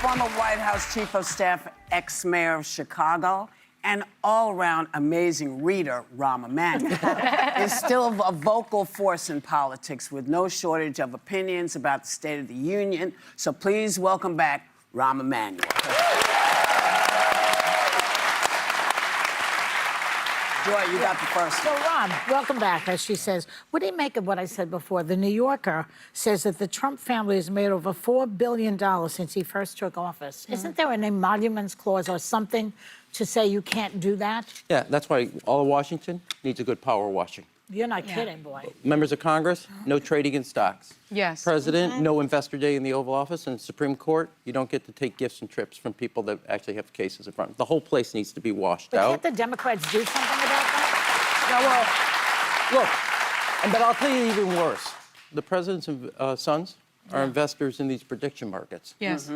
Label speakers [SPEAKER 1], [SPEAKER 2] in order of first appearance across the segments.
[SPEAKER 1] Former White House Chief of Staff, ex-mayor of Chicago, and all-around amazing reader, Rahm Emanuel, is still a vocal force in politics with no shortage of opinions about the State of the Union. So please welcome back Rahm Emanuel. Joy, you got the first one.
[SPEAKER 2] So, Rahm, welcome back. As she says, what do you make of what I said before? The New Yorker says that the Trump family has made over $4 billion since he first took office. Isn't there an emoluments clause or something to say you can't do that?
[SPEAKER 3] Yeah, that's why all of Washington needs a good power washing.
[SPEAKER 2] You're not kidding, boy.
[SPEAKER 3] Members of Congress, no trading in stocks.
[SPEAKER 4] Yes.
[SPEAKER 3] President, no investor day in the Oval Office. And Supreme Court, you don't get to take gifts and trips from people that actually have cases in front. The whole place needs to be washed
[SPEAKER 2] But
[SPEAKER 3] out.
[SPEAKER 2] can't the Democrats do something about that?
[SPEAKER 3] Now, well, look, but I'll tell you even worse. The president's sons are investors in these prediction markets.
[SPEAKER 4] Yes.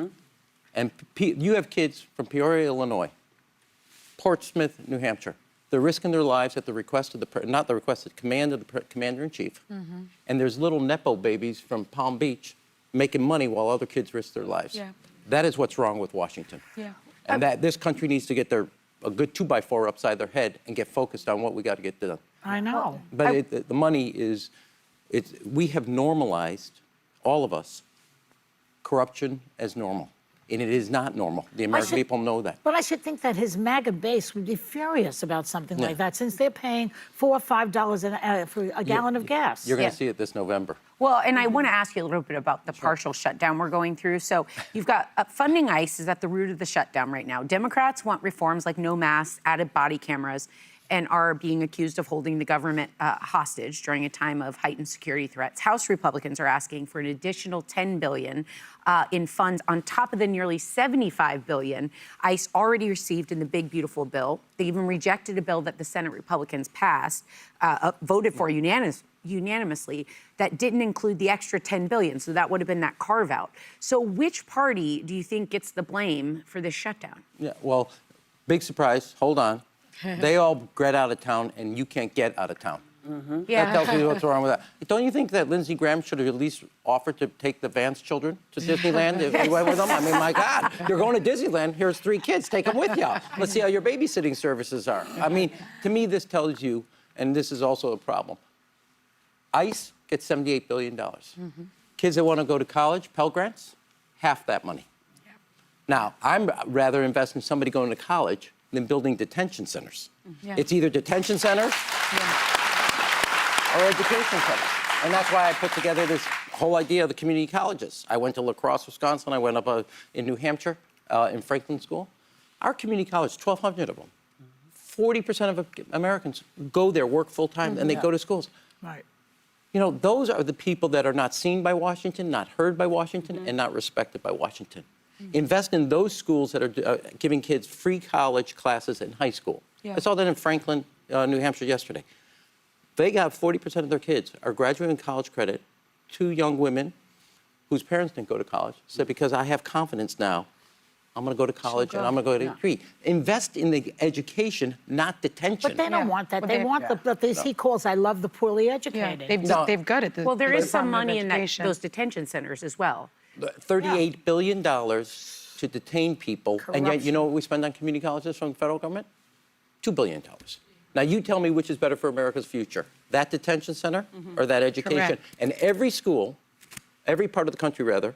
[SPEAKER 3] And you have kids from Peoria, Illinois, Portsmouth, New Hampshire. They're risking their lives at the request of not the request, the command of the commander-in-chief. And there's little Nepo babies from Palm Beach making money while other kids risk their lives.
[SPEAKER 4] Yeah.
[SPEAKER 3] That is what's wrong with Washington.
[SPEAKER 4] Yeah.
[SPEAKER 3] And that this country needs to get a good 2x4 upside their head and get focused on what we got to get done.
[SPEAKER 2] I know.
[SPEAKER 3] But the money is, we have normalized, all of us, corruption as normal. And it is not normal. The American people know that.
[SPEAKER 2] But I should think that his MAGA base would be furious about something like that, since they're paying $4 or $5 for a gallon of gas.
[SPEAKER 3] You're going to see it this November.
[SPEAKER 5] Well, and I want to ask you a little bit about the partial shutdown we're going through. So you've got funding ICE is at the root of the shutdown right now. Democrats want reforms like no masks, added body cameras, and are being accused of holding the government hostage during a time of heightened security threats. House Republicans are asking for an additional $10 billion in funds on top of the nearly $75 billion ICE already received in the big, beautiful bill. They even rejected a bill that the Senate Republicans passed, voted for unanimously, that didn't include the extra $10 billion. So that would have been that carve out. So which party do you think gets the blame for this shutdown?
[SPEAKER 3] Yeah, well, big surprise, hold on. They all get out of town, and you can't get out of town.
[SPEAKER 5] Yeah.
[SPEAKER 3] That tells you what's wrong with that. Don't you think that Lindsey Graham should have at least offered to take the Vance children to Disneyland if he went with them? I mean, my God, you're going to Disneyland. Here's 3 kids. Take them with you. Let's see how your babysitting services are. I mean, to me, this tells you, and this is also a problem. ICE gets $78 billion. Kids that want to go to college, Pell Grants, half that money. Now, I'm rather invest in somebody going to college than building detention centers. It's either detention centers or education centers. And that's why I put together this whole idea of the community colleges. I went to La Crosse, Wisconsin. I went up in New Hampshire, in Franklin School. Our community college, 1,200 of them. 40% of Americans go there, work full-time, and they go to schools.
[SPEAKER 2] Right.
[SPEAKER 3] You know, those are the people that are not seen by Washington, not heard by Washington, and not respected by Washington. Invest in those schools that are giving kids free college classes in high school. I saw that in Franklin, New Hampshire yesterday. They got 40% of their kids are graduating college credit. 2 young women whose parents didn't go to college said, because I have confidence now, I'm going to go to college and I'm going to go to a degree. Invest in the education, not detention.
[SPEAKER 2] But they don't want that.
[SPEAKER 4] Well,
[SPEAKER 2] they want he calls, I love the poorly educated.
[SPEAKER 4] They've got it.
[SPEAKER 5] Well, there is some money in those detention centers as well.
[SPEAKER 3] $38 billion to detain people, and yet you know what we spend on community colleges from the federal government? $2 billion. Now you tell me which is better for America's future, that detention center or that education?
[SPEAKER 4] Correct.
[SPEAKER 3] And every school, every part of the country rather,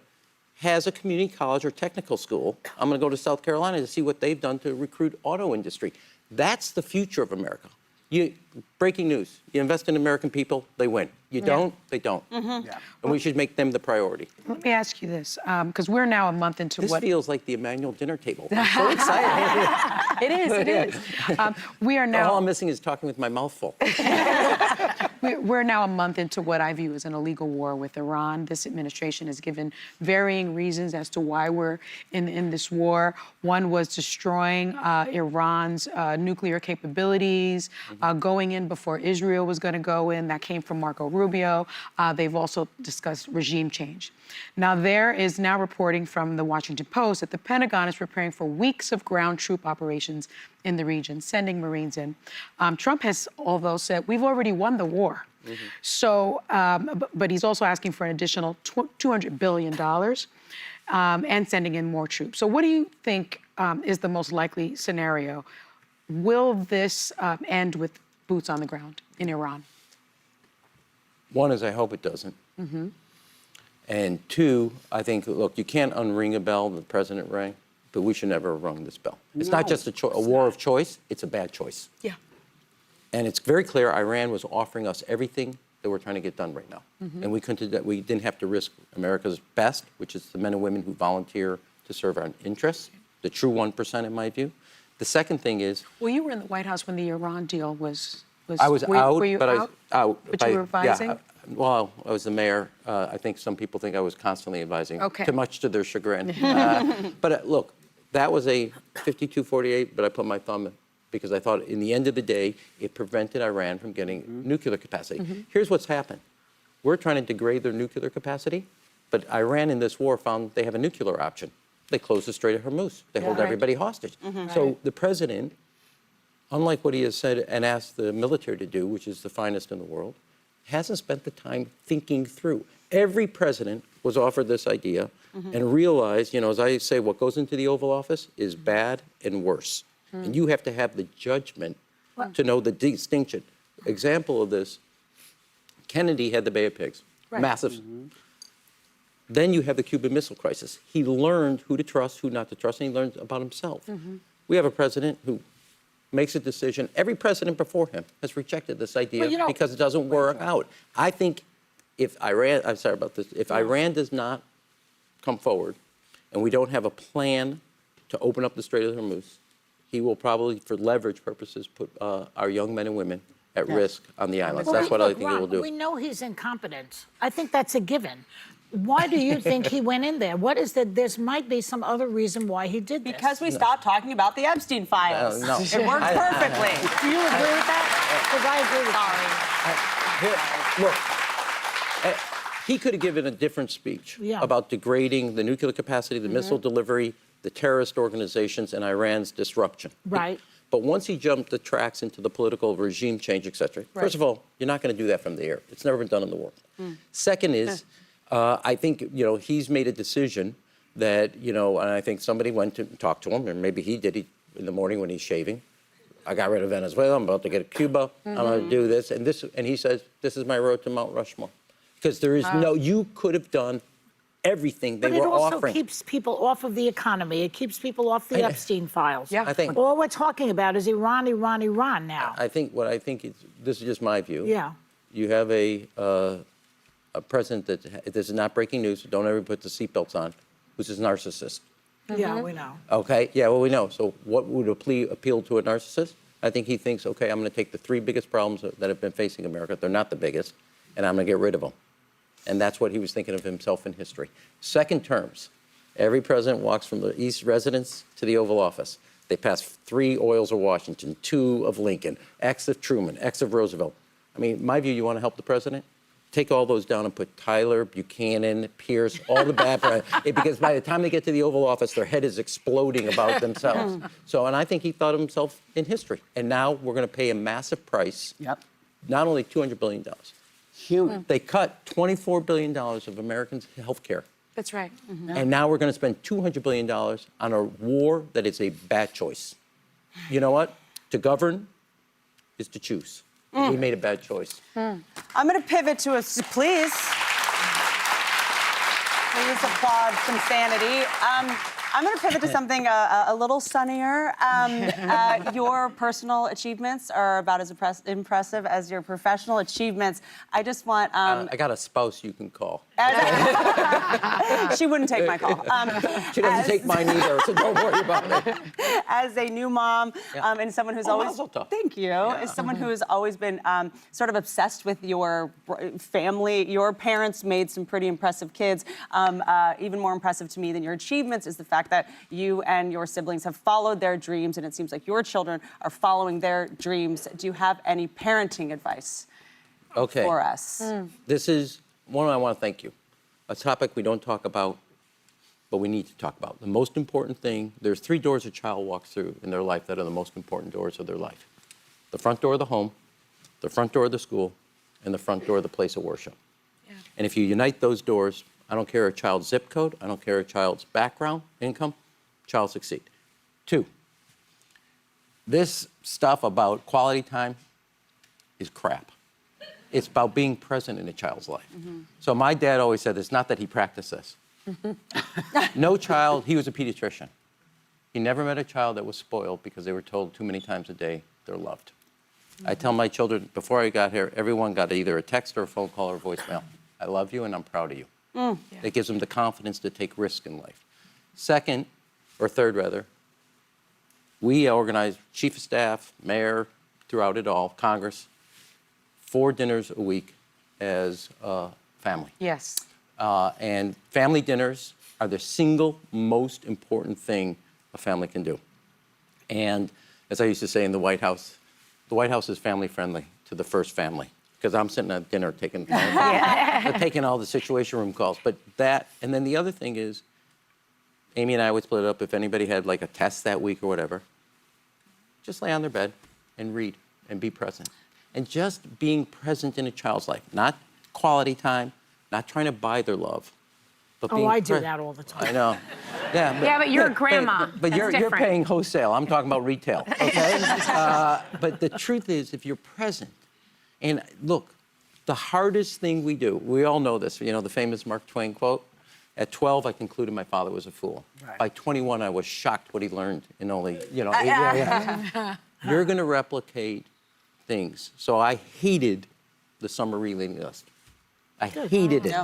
[SPEAKER 3] has a community college or technical school. I'm going to go to South Carolina to see what they've done to recruit auto industry. That's the future of America. Breaking news, you invest in American people, they win. You don't, they don't. And we should make them the priority.
[SPEAKER 4] Let me ask you this, because we're now a month into
[SPEAKER 3] This
[SPEAKER 4] what...
[SPEAKER 3] feels like the Emanuel dinner table. I'm so excited.
[SPEAKER 4] It is. We are now...
[SPEAKER 3] All I'm missing is talking with my mouth full.
[SPEAKER 4] We're now a month into what I view as an illegal war with Iran. This administration has given varying reasons as to why we're in this war. One was destroying Iran's nuclear capabilities, going in before Israel was going to go in. That came from Marco Rubio. They've also discussed regime change. Now, there is now reporting from the Washington Post that the Pentagon is preparing for weeks of ground troop operations in the region, sending Marines in. Trump has, although, said, we've already won the war. So, but he's also asking for an additional $200 billion. and sending in more troops. So what do you think is the most likely scenario? Will this end with boots on the ground in Iran?
[SPEAKER 3] One is I hope it doesn't. And two, I think, look, you can't unring a bell the president rang, but we should never have rung this bell. It's not just a war of choice, it's a bad choice.
[SPEAKER 4] Yeah.
[SPEAKER 3] And it's very clear Iran was offering us everything that we're trying to get done right now. And we didn't have to risk America's best, which is the men and women who volunteer to serve our interests, the true 1% in my view. The second thing is...
[SPEAKER 4] Well, you were in the White House when the Iran deal was
[SPEAKER 3] I was out,
[SPEAKER 4] were you
[SPEAKER 3] but
[SPEAKER 4] out?
[SPEAKER 3] I was out.
[SPEAKER 4] But you were advising?
[SPEAKER 3] Yeah, well, I was the mayor. I think some people think I was constantly advising,
[SPEAKER 4] Okay.
[SPEAKER 3] too much to their chagrin. But look, that was a 52-48, but I put my thumb in because I thought in the end of the day, it prevented Iran from getting nuclear capacity. Here's what's happened. We're trying to degrade their nuclear capacity, but Iran in this war found they have a nuclear option. They close the Strait of Hormuz. They hold everybody hostage. So the president, unlike what he has said and asked the military to do, which is the finest in the world, hasn't spent the time thinking through. Every president was offered this idea and realized, as I say, what goes into the Oval Office is bad and worse. And you have to have the judgment to know the distinction. Example of this, Kennedy had the Bay of Pigs, massive. Then you have the Cuban Missile Crisis. He learned who to trust, who not to trust, and he learned about himself. We have a president who makes a decision. Every president before him has rejected this idea because it doesn't work out. I think if Iran, I'm sorry about this, if Iran does not come forward and we don't have a plan to open up the Strait of Hormuz, he will probably, for leverage purposes, put our young men and women at risk on the islands. That's what I think he will do.
[SPEAKER 2] We know he's incompetent. I think that's a given. Why do you think he went in there? What is that? There might be some other reason why he did this.
[SPEAKER 6] Because we stopped talking about the Epstein files.
[SPEAKER 3] No.
[SPEAKER 6] It worked perfectly.
[SPEAKER 2] Do you agree with that? Because I agree with
[SPEAKER 3] Look, he could have given a different speech about degrading the nuclear capacity, the missile delivery, the terrorist organizations, and Iran's disruption.
[SPEAKER 2] Right.
[SPEAKER 3] But once he jumped the tracks into the political regime change, et cetera, first of all, you're not going to do that from the air. It's never been done in the world. Second is, I think, he's made a decision that, and I think somebody went to talk to him, or maybe he did in the morning when he's shaving. I got rid of Venezuela. I'm about to get Cuba. I'm going to do this. And he says, this is my road to Mount Rushmore. Because there is you could have done everything they were offering.
[SPEAKER 2] But it also keeps people off of the economy. It keeps people off the Epstein files.
[SPEAKER 4] Yeah.
[SPEAKER 3] I think
[SPEAKER 2] all we're talking about is Iran, Iran, Iran now.
[SPEAKER 3] I think this is just my view.
[SPEAKER 2] Yeah.
[SPEAKER 3] You have a president that, this is not breaking news, so don't ever put the seatbelts on, who's a narcissist.
[SPEAKER 2] Yeah, we know.
[SPEAKER 3] Okay, yeah, well, we know. So what would appeal to a narcissist? I think he thinks, okay, I'm going to take the three biggest problems that have been facing America, they're not the biggest, and I'm going to get rid of them. And that's what he was thinking of himself in history. Second terms, every president walks from the East residence to the Oval Office. They pass 3 oils of Washington, 2 of Lincoln, X of Truman, X of Roosevelt. I mean, my view, you want to help the president? Take all those down and put Tyler, Buchanan, Pierce, all the bad, because by the time they get to the Oval Office, their head is exploding about themselves. So, and I think he thought of himself in history. And now we're going to pay a massive price. Not only $200 billion.
[SPEAKER 1] Human.
[SPEAKER 3] They cut $24 billion of Americans' health care.
[SPEAKER 4] That's right.
[SPEAKER 3] And now we're going to spend $200 billion on a war that is a bad choice. You know what? To govern is to choose. We made a bad choice.
[SPEAKER 6] I'm going to pivot to please applaud some sanity. I'm going to pivot to something a little sunnier. Your personal achievements are about as impressive as your professional achievements. I just want...
[SPEAKER 3] I got a spouse you can call.
[SPEAKER 6] She wouldn't take my call.
[SPEAKER 3] She doesn't take mine either, so don't worry about it.
[SPEAKER 6] As a new mom and someone who's always... Thank you. As someone who has always been sort of obsessed with your family, your parents made some pretty impressive kids. Even more impressive to me than your achievements is the fact that you and your siblings have followed their dreams, and it seems like your children are following their dreams. Do you have any parenting advice for us?
[SPEAKER 3] This is one I want to thank you. A topic we don't talk about, but we need to talk about. The most important thing, there's 3 doors a child walks through in their life that are the most important doors of their life. The front door of the home, the front door of the school, and the front door of the place of worship. And if you unite those doors, I don't care a child's zip code. I don't care a child's background, income. Child succeed. 2, this stuff about quality time is crap. It's about being present in a child's life. So my dad always said this, not that he practiced this. No child, he was a pediatrician. He never met a child that was spoiled because they were told too many times a day they're loved. I tell my children, before I got here, everyone got either a text or a phone call or a voicemail. I love you and I'm proud of you. It gives them the confidence to take risks in life. Second, or third rather, we organize chief of staff, mayor, throughout it all, Congress, 4 dinners a week as a family.
[SPEAKER 4] Yes.
[SPEAKER 3] And family dinners are the single most important thing a family can do. And as I used to say in the White House is family friendly to the first family. Because I'm sitting at dinner taking all the situation room calls. But that, and then the other thing is, Amy and I would split it up if anybody had like a test that week or whatever. Just lay on their bed and read and be present. And just being present in a child's life, not quality time, not trying to buy their love, but being
[SPEAKER 2] I do that all the time.
[SPEAKER 3] I know. Yeah,
[SPEAKER 5] but you're a grandma.
[SPEAKER 3] But you're
[SPEAKER 5] different.
[SPEAKER 3] paying wholesale. I'm talking about retail, okay? But the truth is, if you're present, and look, the hardest thing we do, we all know this, the famous Mark Twain quote, at 12, I concluded my father was a fool.
[SPEAKER 1] Right.
[SPEAKER 3] By 21, I was shocked what he learned in only, 8 years. You're going to replicate things. So I hated the summer reading list. I hated it.
[SPEAKER 6] Yeah.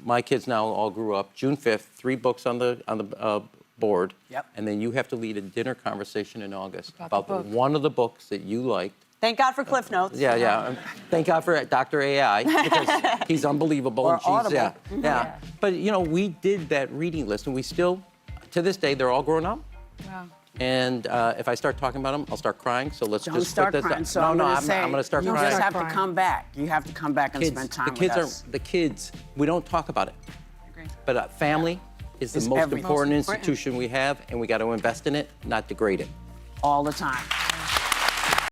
[SPEAKER 3] My kids now all grew up. June 5th, 3 books on the board.
[SPEAKER 1] Yep.
[SPEAKER 3] And then you have to lead a dinner conversation in August
[SPEAKER 4] About the book.
[SPEAKER 3] one of the books that you liked.
[SPEAKER 6] Thank God for Cliff Notes.
[SPEAKER 3] Yeah. Thank God for Dr. AI because he's unbelievable.
[SPEAKER 1] Or
[SPEAKER 3] and she's,
[SPEAKER 1] Audible.
[SPEAKER 3] Yeah. But we did that reading list, and we still, to this day, they're all grown up.
[SPEAKER 4] Wow.
[SPEAKER 3] And if I start talking about them, I'll start crying. So let's
[SPEAKER 1] Don't
[SPEAKER 3] just
[SPEAKER 1] start
[SPEAKER 3] put this
[SPEAKER 1] crying.
[SPEAKER 3] up.
[SPEAKER 1] So
[SPEAKER 3] No,
[SPEAKER 1] I'm
[SPEAKER 3] no,
[SPEAKER 1] gonna
[SPEAKER 3] I'm
[SPEAKER 1] say,
[SPEAKER 3] going to start
[SPEAKER 1] you
[SPEAKER 3] crying.
[SPEAKER 1] just have
[SPEAKER 2] Crying.
[SPEAKER 1] to come back. You have to come back and spend time with us.
[SPEAKER 3] The kids, we don't talk about it.
[SPEAKER 4] Agree.
[SPEAKER 3] But family is the
[SPEAKER 1] It's
[SPEAKER 3] most
[SPEAKER 1] everything.
[SPEAKER 3] important
[SPEAKER 4] Most important.
[SPEAKER 3] institution we have, and we got to invest in it, not degrade it.
[SPEAKER 1] All the time.